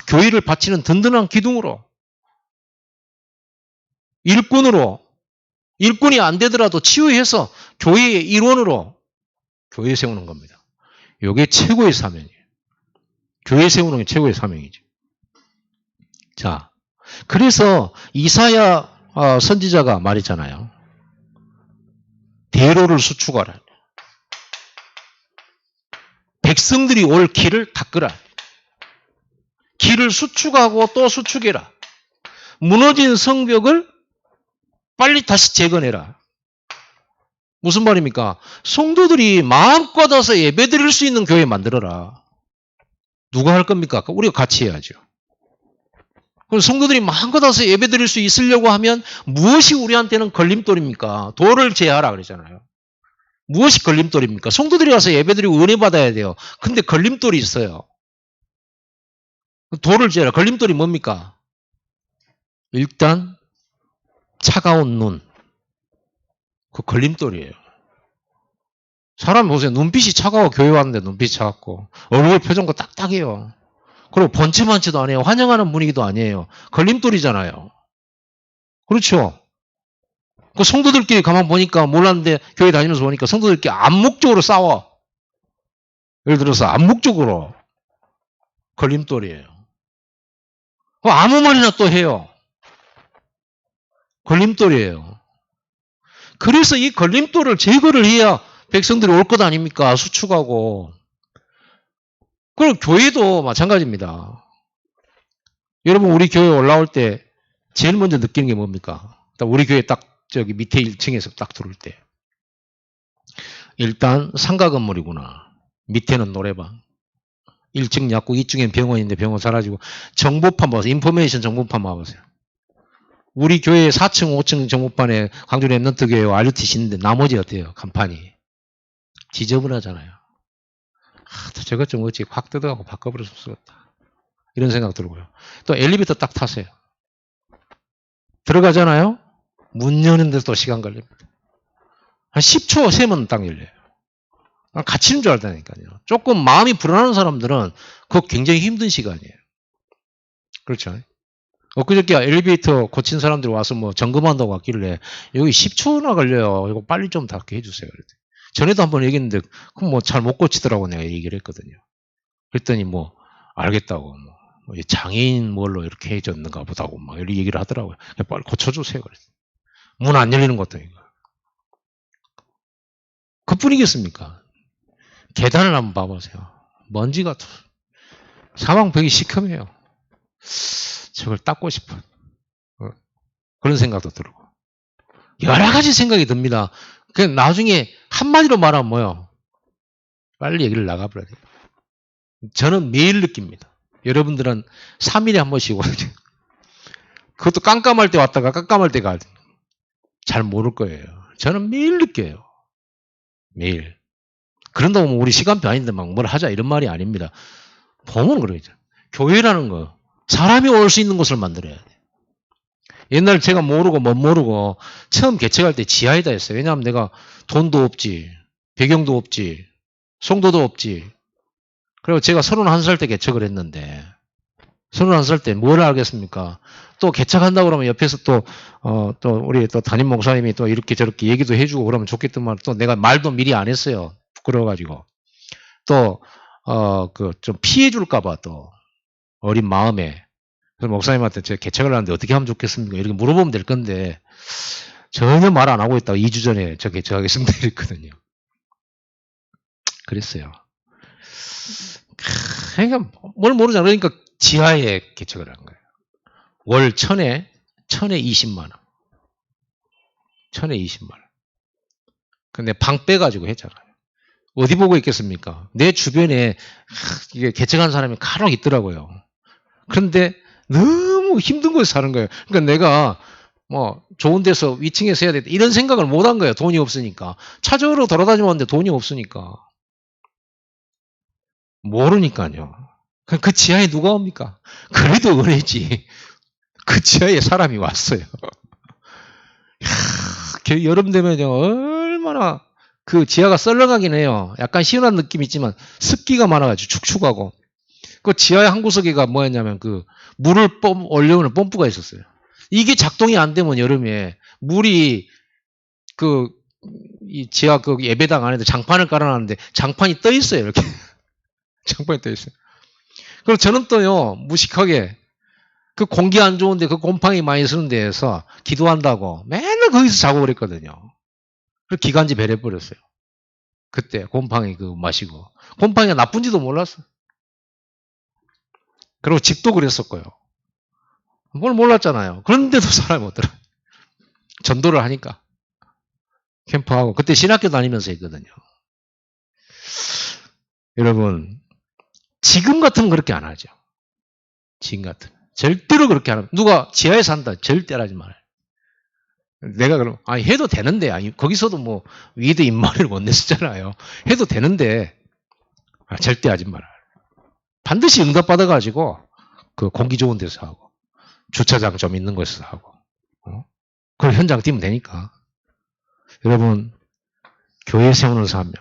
교회를 바치는 든든한 기둥으로, 일꾼이 안 되더라도 치유해서 교회의 일원으로 교회 세우는 겁니다. 이게 최고의 사명이에요. 교회 세우는 게 최고의 사명이죠. 자, 그래서 이사야 선지자가 말했잖아요. 대로를 수축하라. 백성들이 올 길을 닦으라. 길을 수축하고 또 수축해라. 무너진 성벽을 빨리 다시 재건해라. 무슨 말입니까? 성도들이 마음껏 와서 예배드릴 수 있는 교회 만들어라. 누가 할 겁니까? 우리가 같이 해야죠. 그럼 성도들이 마음껏 와서 예배드릴 수 있으려고 하면 무엇이 우리한테는 걸림돌입니까? 돌을 제하라 그러잖아요. 무엇이 걸림돌입니까? 성도들이 와서 예배드리고 은혜 받아야 돼요. 근데 걸림돌이 있어요. 돌을 제하라. 걸림돌이 뭡니까? 일단 차가운 눈. 그 걸림돌이에요. 사람 보세요. 눈빛이 차가워 교회 왔는데 눈빛이 차갑고 얼굴 표정도 딱딱해요. 그리고 번체만치도 아니에요. 환영하는 분위기도 아니에요. 걸림돌이잖아요. 그렇죠? 그 성도들끼리 가만 보니까 몰랐는데 교회 다니면서 보니까 성도들끼리 암묵적으로 싸워. 예를 들어서 암묵적으로 걸림돌이에요. 아무 말이나 또 해요. 걸림돌이에요. 그래서 이 걸림돌을 제거를 해야 백성들이 올 것 아닙니까? 수축하고. 그럼 교회도 마찬가지입니다. 여러분 우리 교회 올라올 때 제일 먼저 느끼는 게 뭡니까? 우리 교회 딱 저기 밑에 1층에서 딱 들어올 때 일단 상가 건물이구나. 밑에는 노래방. 1층 약국, 2층엔 병원인데 병원 사라지고 정보판 봐보세요. 인포메이션 정보판 봐보세요. 우리 교회 4층, 5층 정보판에 광주 랩런트 교회 RUTC 있는데 나머지 어때요? 간판이. 지저분하잖아요. 저것 좀 어찌 확 뜯어가고 바꿔버렸으면 쓰겠다. 이런 생각 들고요. 또 엘리베이터 딱 타세요. 들어가잖아요. 문 여는데 또 시간 걸립니다. 한 10초 세면 딱 열려요. 갇히는 줄 알다니까요. 조금 마음이 불안한 사람들은 그거 굉장히 힘든 시간이에요. 그렇죠. 엊그저께 엘리베이터 고친 사람들이 와서 뭐 점검한다고 왔길래 여기 10초나 걸려요. 이거 빨리 좀 닫게 해주세요. 전에도 한번 얘기했는데 그럼 뭐 잘 못 고치더라고 내가 얘기를 했거든요. 그랬더니 뭐 알겠다고 뭐 장애인 뭘로 이렇게 해줬는가 보다고 막 이렇게 얘기를 하더라고요. 빨리 고쳐주세요. 문 안 열리는 것도 이거. 그뿐이겠습니까? 계단을 한번 봐보세요. 먼지가 사방벽이 시커매요. 저걸 닦고 싶어. 그런 생각도 들고. 여러 가지 생각이 듭니다. 나중에 한마디로 말하면 뭐요? 빨리 얘기를 나가버려야 돼요. 저는 매일 느낍니다. 여러분들은 3일에 한 번씩 오거든요. 그것도 깜깜할 때 왔다가 깜깜할 때 가야 돼요. 잘 모를 거예요. 저는 매일 느껴요. 매일. 그런다고 우리 시간표 아닌데 막 뭘 하자 이런 말이 아닙니다. 보면 그러죠. 교회라는 거 사람이 올 수 있는 곳을 만들어야 돼요. 옛날 제가 모르고 못 모르고 처음 개척할 때 지하에다 했어요. 왜냐하면 내가 돈도 없지, 배경도 없지, 송도도 없지. 그리고 제가 31살 때 개척을 했는데 31살 때 뭘 알겠습니까? 또 개척한다고 그러면 옆에서 또 우리 또 담임 목사님이 또 이렇게 저렇게 얘기도 해주고 그러면 좋겠더만 또 내가 말도 미리 안 했어요. 부끄러워가지고. 또, 좀 피해줄까봐 또 어린 마음에. 그래서 목사님한테 제가 개척을 하는데 어떻게 하면 좋겠습니까? 이렇게 물어보면 될 건데 전혀 말 안 하고 있다가 2주 전에 저 개척하겠습니다. 이랬거든요. 그랬어요. 그러니까 뭘 모르잖아. 그러니까 지하에 개척을 한 거예요. 월 1000에 20만 원. 1000에 20만 원. 근데 방 빼가지고 했잖아요. 어디 보고 있겠습니까? 내 주변에 이게 개척한 사람이 간혹 있더라고요. 그런데 너무 힘든 곳에 사는 거예요. 그러니까 내가 뭐 좋은 데서 위층에서 해야 되겠다 이런 생각을 못 한 거예요. 돈이 없으니까. 차저로 돌아다니면 왔는데 돈이 없으니까. 모르니까요. 그 지하에 누가 옵니까? 그래도 은혜지. 그 지하에 사람이 왔어요. 여름 되면요 얼마나 그 지하가 썰렁하긴 해요. 약간 시원한 느낌이 있지만 습기가 많아가지고 축축하고 그 지하에 한 구석에가 뭐였냐면 그 물을 올려오는 펌프가 있었어요. 이게 작동이 안 되면 여름에 물이 그 이 지하 그 예배당 안에 장판을 깔아놨는데 장판이 떠 있어요. 이렇게 장판이 떠 있어요. 그럼 저는 또요 무식하게 그 공기 안 좋은데 그 곰팡이 많이 쓰는 데에서 기도한다고 맨날 거기서 자고 그랬거든요. 그래서 기관지 배려버렸어요. 그때 곰팡이 그 마시고 곰팡이가 나쁜지도 몰랐어. 그리고 집도 그랬었고요. 뭘 몰랐잖아요. 그런데도 사람이 오더라. 전도를 하니까 캠프하고 그때 신학교 다니면서 했거든요. 여러분 지금 같으면 그렇게 안 하죠. 지금 같으면 절대로 그렇게 안 합니다. 누가 지하에 산다 절대 하지 말아요. 내가 그럼 해도 되는데 거기서도 뭐 위에도 입마리를 못 냈었잖아요. 해도 되는데 절대 하지 말아요. 반드시 응답받아가지고 그 공기 좋은 데서 하고 주차장 좀 있는 곳에서 하고 그걸 현장 뛰면 되니까. 여러분 교회 세우는 사명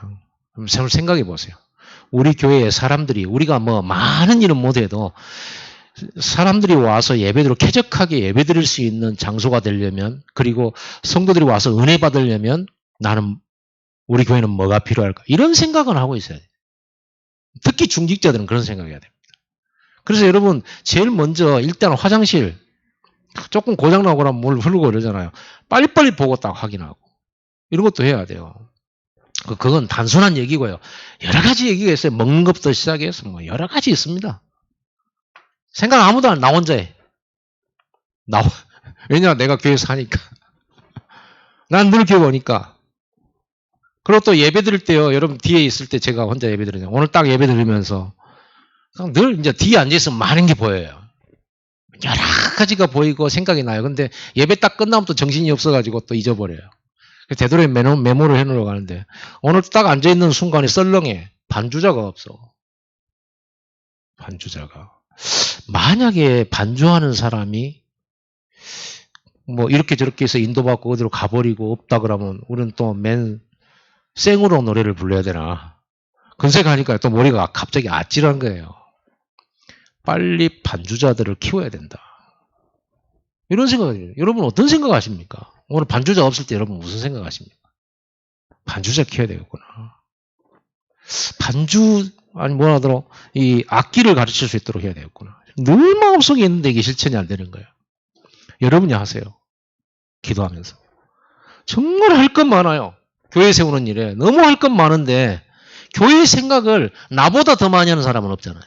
한번 생각해 보세요. 우리 교회의 사람들이 우리가 뭐 많은 일은 못해도 사람들이 와서 예배드리고 쾌적하게 예배드릴 수 있는 장소가 되려면 그리고 성도들이 와서 은혜 받으려면 나는 우리 교회는 뭐가 필요할까? 이런 생각은 하고 있어야 돼요. 특히 중직자들은 그런 생각해야 됩니다. 그래서 여러분 제일 먼저 일단 화장실 조금 고장나고 나면 물 흐르고 이러잖아요. 빨리빨리 보고 딱 확인하고 이런 것도 해야 돼요. 그건 단순한 얘기고요. 여러 가지 얘기가 있어요. 먹는 것부터 시작해서 뭐 여러 가지 있습니다. 생각 아무도 안 나 혼자 해. 왜냐 내가 교회에서 하니까. 난 늘 교회 오니까. 그리고 또 예배 드릴 때요. 여러분 뒤에 있을 때 제가 혼자 예배 드리잖아요. 오늘 딱 예배 드리면서 늘 이제 뒤에 앉아있으면 많은 게 보여요. 여러 가지가 보이고 생각이 나요. 근데 예배 딱 끝나면 또 정신이 없어가지고 또 잊어버려요. 되도록이 메모를 해놓으려고 하는데 오늘 딱 앉아있는 순간에 썰렁해. 반주자가 없어. 반주자가. 만약에 반주하는 사람이 뭐 이렇게 저렇게 해서 인도받고 어디로 가버리고 없다 그러면 우리는 또 생으로 노래를 불러야 되나. 근색하니까 또 머리가 갑자기 아찔한 거예요. 빨리 반주자들을 키워야 된다. 이런 생각이에요. 여러분 어떤 생각하십니까? 오늘 반주자 없을 때 여러분 무슨 생각하십니까? 반주자 키워야 되겠구나. 뭐라 하더라 이 악기를 가르칠 수 있도록 해야 되겠구나. 늘 마음속에 있는데 이게 실천이 안 되는 거예요. 여러분이 하세요. 기도하면서. 정말 할 것 많아요. 교회 세우는 일에 너무 할 것 많은데 교회 생각을 나보다 더 많이 하는 사람은 없잖아요.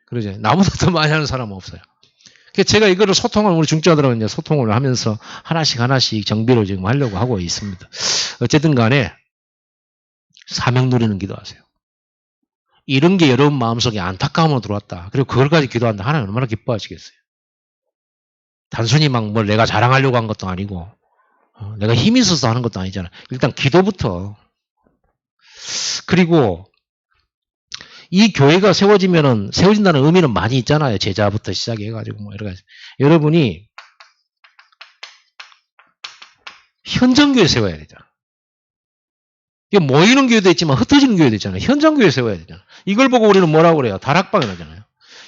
그러죠. 나보다 더 많이 하는 사람은 없어요. 제가 이거를 우리 중자들하고 이제 소통을 하면서 하나씩 정비를 지금 하려고 하고 있습니다. 어쨌든 간에 사명 누리는 기도하세요. 이런 게 여러분 마음속에 안타까움으로 들어왔다. 그리고 그걸 가지고 기도한다. 하나님 얼마나 기뻐하시겠어요. 단순히 막 뭘 내가 자랑하려고 한 것도 아니고 내가 힘이 있어서 하는 것도 아니잖아요. 일단 기도부터. 그리고 이 교회가 세워진다는 의미는 많이 있잖아요. 제자부터 시작해가지고 뭐 여러 가지. 여러분이 현장교회 세워야 되잖아. 이게 모이는 교회도 있지만 흩어지는 교회도 있잖아요. 현장교회 세워야 되잖아. 이걸 보고 우리는 뭐라고 그래요? 다락방이라잖아요.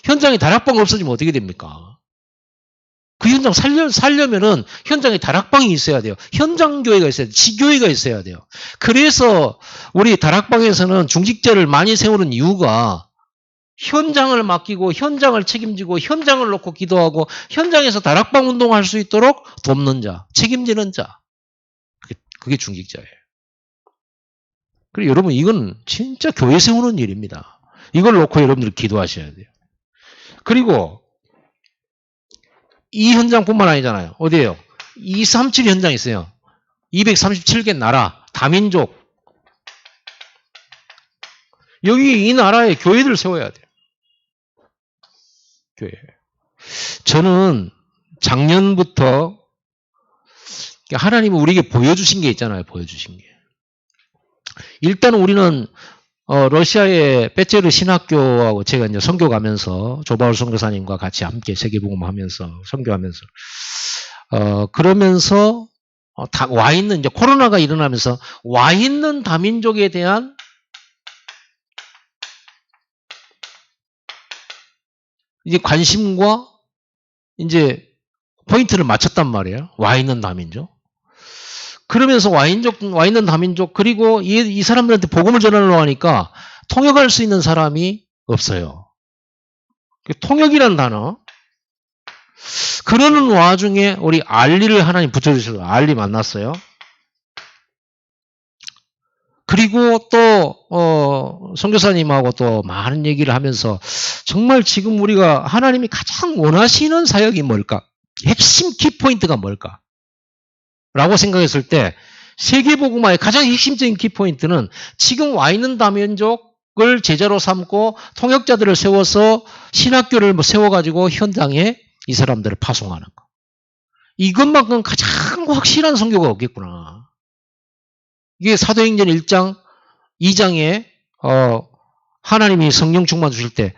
현장에 다락방 없어지면 어떻게 됩니까? 그 현장 살려면은 현장에 다락방이 있어야 돼요. 현장교회가 있어야 돼요. 지교회가 있어야 돼요. 그래서 우리 다락방에서는 중직자를 많이 세우는 이유가 현장을 맡기고 현장을 책임지고 현장을 놓고 기도하고 현장에서 다락방 운동할 수 있도록 돕는 자, 책임지는 자. 그게 중직자예요. 그리고 여러분 이건 진짜 교회 세우는 일입니다. 이걸 놓고 여러분들이 기도하셔야 돼요. 그리고 이 현장뿐만 아니잖아요. 어디예요? 237 현장 있어요. 237개 나라, 다민족. 여기 이 나라에 교회들 세워야 돼요. 교회. 저는 작년부터 하나님은 우리에게 보여주신 게 있잖아요. 보여주신 게. 일단 우리는 러시아의 빼체르 신학교하고 제가 이제 선교 가면서 조바울 선교사님과 같이 함께 세계복음하면서 선교하면서 그러면서 와 있는 이제 코로나가 일어나면서 와 있는 다민족에 대한 이제 관심과 이제 포인트를 맞췄단 말이에요. 와 있는 다민족. 그러면서 와 있는 다민족, 그리고 이 사람들한테 복음을 전하려고 하니까 통역할 수 있는 사람이 없어요. 통역이라는 단어. 그러는 와중에 우리 알리를 하나님 붙여주셔서 알리 만났어요. 그리고 또 선교사님하고 또 많은 얘기를 하면서 정말 지금 우리가 하나님이 가장 원하시는 사역이 뭘까? 핵심 키포인트가 뭘까? 라고 생각했을 때 세계복음화의 가장 핵심적인 키포인트는 지금 와 있는 다민족을 제자로 삼고 통역자들을 세워서 신학교를 세워가지고 현장에 이 사람들을 파송하는 거. 이것만큼 가장 확실한 선교가 없겠구나. 이게 사도행전 1장, 2장에 하나님이 성령 충만 주실 때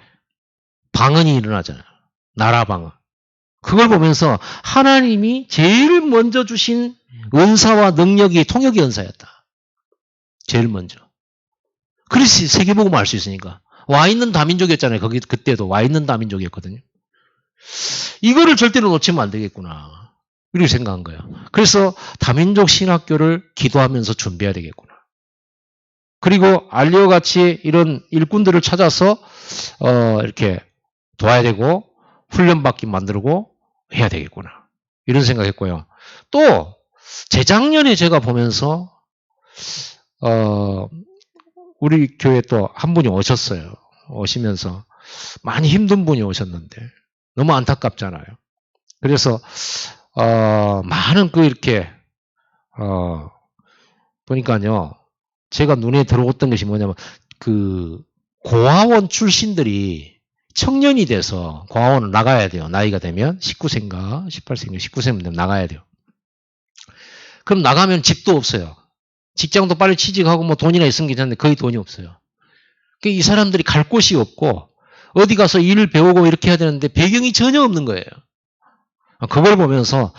방언이 일어나잖아요. 나라 방언. 그걸 보면서 하나님이 제일 먼저 주신 은사와 능력이 통역의 은사였다. 제일 먼저. 그래서 세계복음을 알 수 있으니까. 와 있는 다민족이었잖아요. 거기 그때도 와 있는 다민족이었거든요. 이거를 절대로 놓치면 안 되겠구나. 이렇게 생각한 거예요. 그래서 다민족 신학교를 기도하면서 준비해야 되겠구나. 그리고 알리오 같이 이런 일꾼들을 찾아서 이렇게 도와야 되고 훈련받기 만들고 해야 되겠구나. 이런 생각했고요. 또 재작년에 제가 보면서 우리 교회 또 한 분이 오셨어요. 오시면서 많이 힘든 분이 오셨는데 너무 안타깝잖아요. 그래서 많은 이렇게 보니까요. 제가 눈에 들어왔던 것이 뭐냐면 고아원 출신들이 청년이 돼서 고아원을 나가야 돼요. 나이가 되면 19세인가 18세인가 19세면 되면 나가야 돼요. 그럼 나가면 집도 없어요. 직장도 빨리 취직하고 뭐 돈이나 있으면 괜찮은데 거의 돈이 없어요. 이 사람들이 갈 곳이 없고 어디 가서 일을 배우고 이렇게 해야 되는데 배경이 전혀 없는 거예요. 그걸 보면서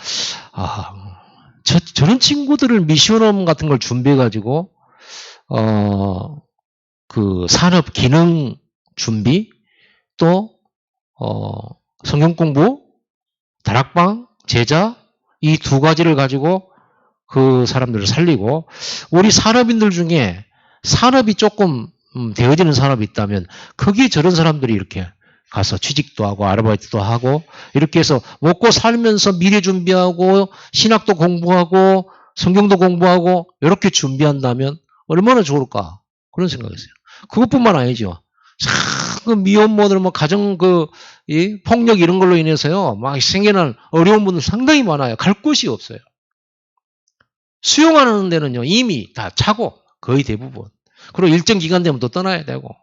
저런 친구들을 미션홈 같은 걸 준비해가지고 산업 기능 준비 또 성경 공부, 다락방, 제자 이 두 가지를 가지고 그 사람들을 살리고 우리 산업인들 중에 산업이 조금 되어지는 산업이 있다면 거기에 저런 사람들이 이렇게 가서 취직도 하고 아르바이트도 하고 이렇게 해서 먹고 살면서 미래 준비하고 신학도 공부하고 성경도 공부하고 이렇게 준비한다면 얼마나 좋을까 그런 생각이었어요. 그것뿐만 아니죠. 참 미혼모들 가정 이 폭력 이런 걸로 인해서요 막 생겨난 어려운 분들 상당히 많아요. 갈 곳이 없어요. 수용하는 데는요 이미 다 차고 거의 대부분. 그리고 일정 기간 되면 또 떠나야 되고.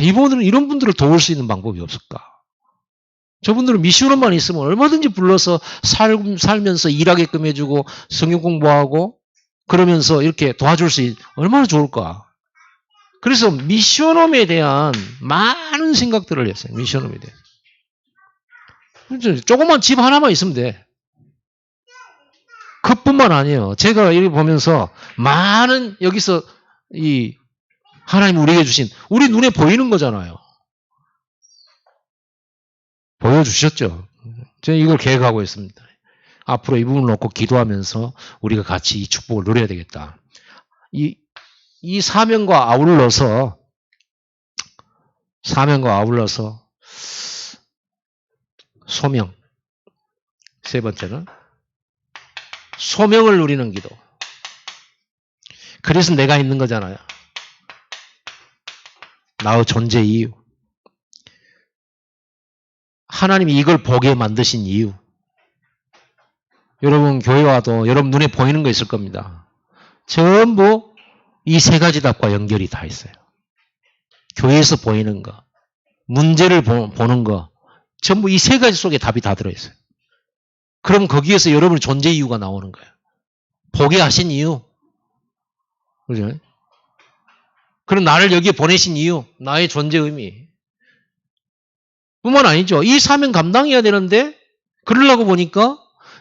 이런 분들을 도울 수 있는 방법이 없을까? 저분들은 미션만 있으면 얼마든지 불러서 살면서 일하게끔 해주고 성경 공부하고 그러면서 이렇게 도와줄 수 얼마나 좋을까? 그래서 미션홈에 대한 많은 생각들을 했어요. 미션홈에 대해서. 조그만 집 하나만 있으면 돼. 그뿐만 아니에요. 제가 여기 보면서 많은 여기서 하나님 우리에게 주신 우리 눈에 보이는 거잖아요. 보여주셨죠. 저는 이걸 계획하고 있습니다. 앞으로 이 부분을 놓고 기도하면서 우리가 같이 이 축복을 누려야 되겠다. 이 사명과 아울러서 소명. 세 번째는 소명을 누리는 기도. 그래서 내가 있는 거잖아요. 나의 존재 이유. 하나님이 이걸 보게 만드신 이유. 여러분 교회 와도 여러분 눈에 보이는 거 있을 겁니다. 전부 이 세 가지 답과 연결이 다 있어요. 교회에서 보이는 거, 문제를 보는 거, 전부 이 세 가지 속에 답이 다 들어있어요. 그럼 거기에서 여러분의 존재 이유가 나오는 거예요. 보게 하신 이유. 그죠? 그럼 나를 여기에 보내신 이유, 나의 존재 의미. 뿐만 아니죠. 이 사명 감당해야 되는데 그러려고 보니까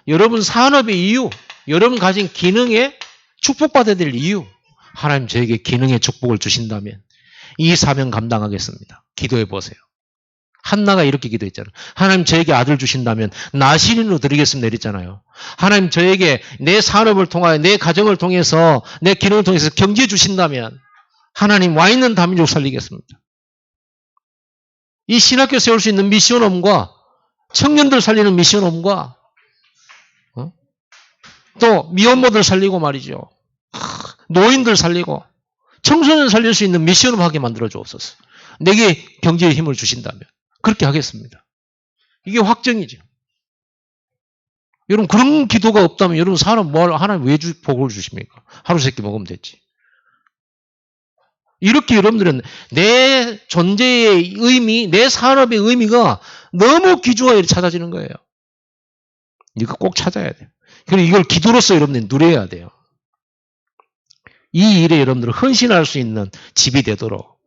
여러분 산업의 이유, 여러분 가진 기능에 축복받아야 될 이유. 하나님 저에게 기능의 축복을 주신다면 이 사명 감당하겠습니다. 기도해 보세요. 한나가 이렇게 기도했잖아요. 하나님 저에게 아들 주신다면 나 신인으로 드리겠습니다 이랬잖아요. 하나님 저에게 내 산업을 통하여 내 가정을 통해서 내 기능을 통해서 경제 주신다면 하나님 와 있는 다민족 살리겠습니다. 이 신학교 세울 수 있는 미션홈과 청년들 살리는 미션홈과 또 미혼모들 살리고 말이죠. 노인들 살리고 청소년 살릴 수 있는 미션홈 하게 만들어 주옵소서. 내게 경제의 힘을 주신다면 그렇게 하겠습니다. 이게 확정이죠. 여러분 그런 기도가 없다면 여러분 사람 뭘 하나님 왜 복을 주십니까? 하루 세끼 먹으면 됐지. 이렇게 여러분들은 내 존재의 의미, 내 산업의 의미가 너무 귀중하게 찾아지는 거예요. 이거 꼭 찾아야 돼요. 그리고 이걸 기도로서 여러분들이 누려야 돼요. 이 일에 여러분들은 헌신할 수 있는 집이 되도록.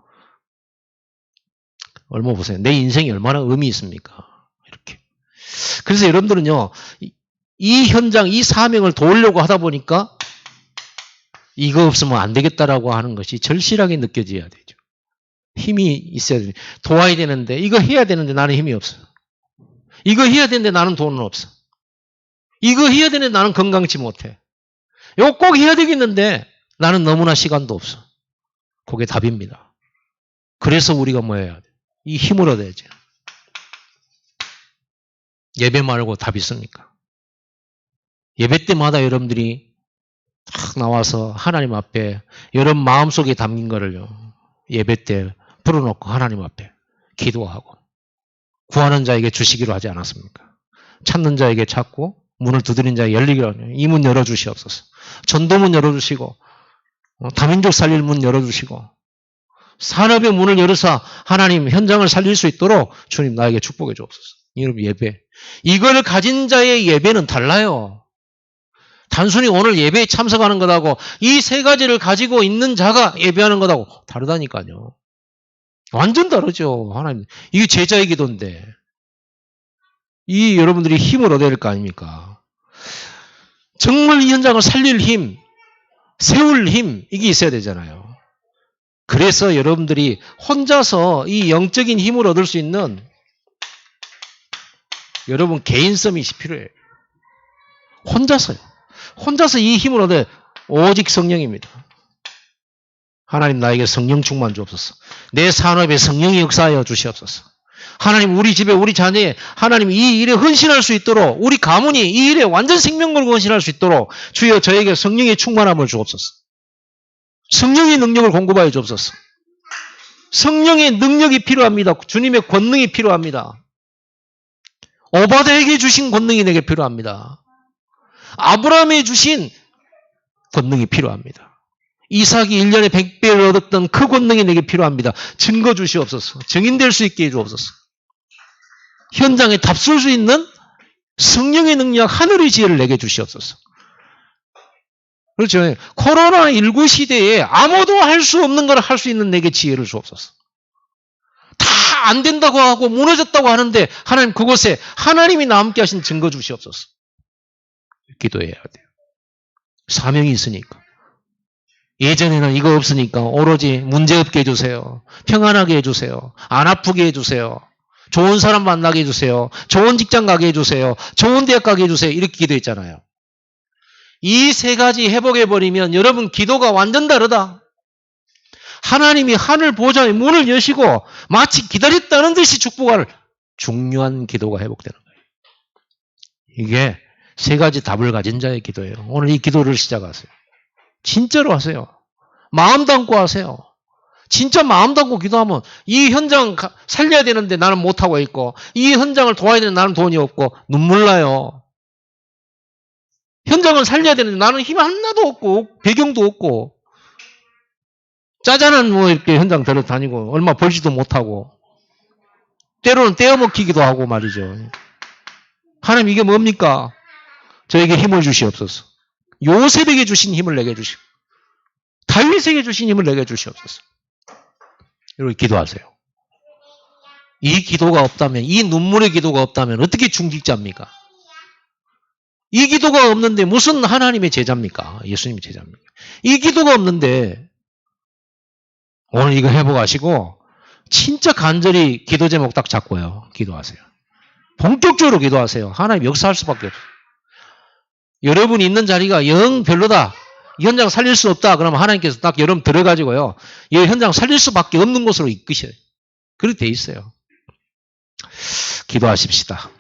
얼마 보세요. 내 인생이 얼마나 의미 있습니까? 이렇게. 그래서 여러분들은요, 이 현장, 이 사명을 도우려고 하다 보니까 이거 없으면 안 되겠다라고 하는 것이 절실하게 느껴져야 되죠. 힘이 있어야 돼요. 도와야 되는데, 이거 해야 되는데 나는 힘이 없어. 이거 해야 되는데 나는 돈은 없어. 이거 해야 되는데 나는 건강치 못해. 이거 꼭 해야 되겠는데 나는 너무나 시간도 없어. 그게 답입니다. 그래서 우리가 뭐 해야 돼? 이 힘을 얻어야죠. 예배 말고 답 있습니까? 예배 때마다 여러분들이 탁 나와서 하나님 앞에 여러분 마음속에 담긴 거를요. 예배 때 풀어놓고 하나님 앞에 기도하고 구하는 자에게 주시기로 하지 않았습니까? 찾는 자에게 찾고 문을 두드린 자에게 열리기로 하네요. 이 문 열어주시옵소서. 전도문 열어주시고 다민족 살릴 문 열어주시고 산업의 문을 열어서 하나님 현장을 살릴 수 있도록 주님 나에게 축복해 주옵소서. 여러분 예배. 이걸 가진 자의 예배는 달라요. 단순히 오늘 예배에 참석하는 것하고 이 세 가지를 가지고 있는 자가 예배하는 것하고 다르다니까요. 완전 다르죠. 하나님. 이게 제자의 기도인데. 이 여러분들이 힘을 얻어야 될 거 아닙니까? 정말 이 현장을 살릴 힘, 세울 힘, 이게 있어야 되잖아요. 그래서 여러분들이 혼자서 이 영적인 힘을 얻을 수 있는 여러분 개인성이 필요해요. 혼자서요. 혼자서 이 힘을 얻어야 오직 성령입니다. 하나님 나에게 성령 충만 주옵소서. 내 산업에 성령이 역사하여 주시옵소서. 하나님 우리 집에 우리 자녀에 하나님 이 일에 헌신할 수 있도록 우리 가문이 이 일에 완전 생명 걸고 헌신할 수 있도록 주여 저에게 성령의 충만함을 주옵소서. 성령의 능력을 공급하여 주옵소서. 성령의 능력이 필요합니다. 주님의 권능이 필요합니다. 오바댜에게 주신 권능이 내게 필요합니다. 아브라함에 주신 권능이 필요합니다. 이삭이 1년에 100배를 얻었던 그 권능이 내게 필요합니다. 증거 주시옵소서. 증인될 수 있게 해주옵소서. 현장에 답설 수 있는 성령의 능력, 하늘의 지혜를 내게 주시옵소서. 그렇죠. 코로나19 시대에 아무도 할 수 없는 걸 할 수 있는 내게 지혜를 주옵소서. 다 안 된다고 하고 무너졌다고 하는데 하나님 그곳에 하나님이 나 함께 하신 증거 주시옵소서. 기도해야 돼요. 사명이 있으니까. 예전에는 이거 없으니까 오로지 문제없게 해주세요. 평안하게 해주세요. 안 아프게 해주세요. 좋은 사람 만나게 해주세요. 좋은 직장 가게 해주세요. 좋은 대학 가게 해주세요. 이렇게 기도했잖아요. 이 세 가지 회복해버리면 여러분 기도가 완전 다르다. 하나님이 하늘 보좌의 문을 여시고 마치 기다렸다는 듯이 축복할 중요한 기도가 회복되는 거예요. 이게 세 가지 답을 가진 자의 기도예요. 오늘 이 기도를 시작하세요. 진짜로 하세요. 마음 담고 하세요. 진짜 마음 담고 기도하면 이 현장 살려야 되는데 나는 못하고 있고 이 현장을 도와야 되는데 나는 돈이 없고 눈물 나요. 현장을 살려야 되는데 나는 힘 하나도 없고 배경도 없고 짜자는 뭐 이렇게 현장 데려다니고 얼마 벌지도 못하고 때로는 떼어먹히기도 하고 말이죠. 하나님 이게 뭡니까? 저에게 힘을 주시옵소서. 요셉에게 주신 힘을 내게 주시고 다윗에게 주신 힘을 내게 주시옵소서. 이렇게 기도하세요. 이 기도가 없다면 이 눈물의 기도가 없다면 어떻게 중직자입니까? 이 기도가 없는데 무슨 하나님의 제자입니까? 예수님의 제자입니까? 이 기도가 없는데 오늘 이거 회복하시고 진짜 간절히 기도 제목 딱 잡고요. 기도하세요. 본격적으로 기도하세요. 하나님 역사할 수밖에 없어요. 여러분이 있는 자리가 영 별로다. 이 현장 살릴 수 없다. 그러면 하나님께서 딱 여러분 들어가지고요. 이 현장 살릴 수밖에 없는 곳으로 이끄셔요. 그렇게 돼 있어요. 기도하십시다.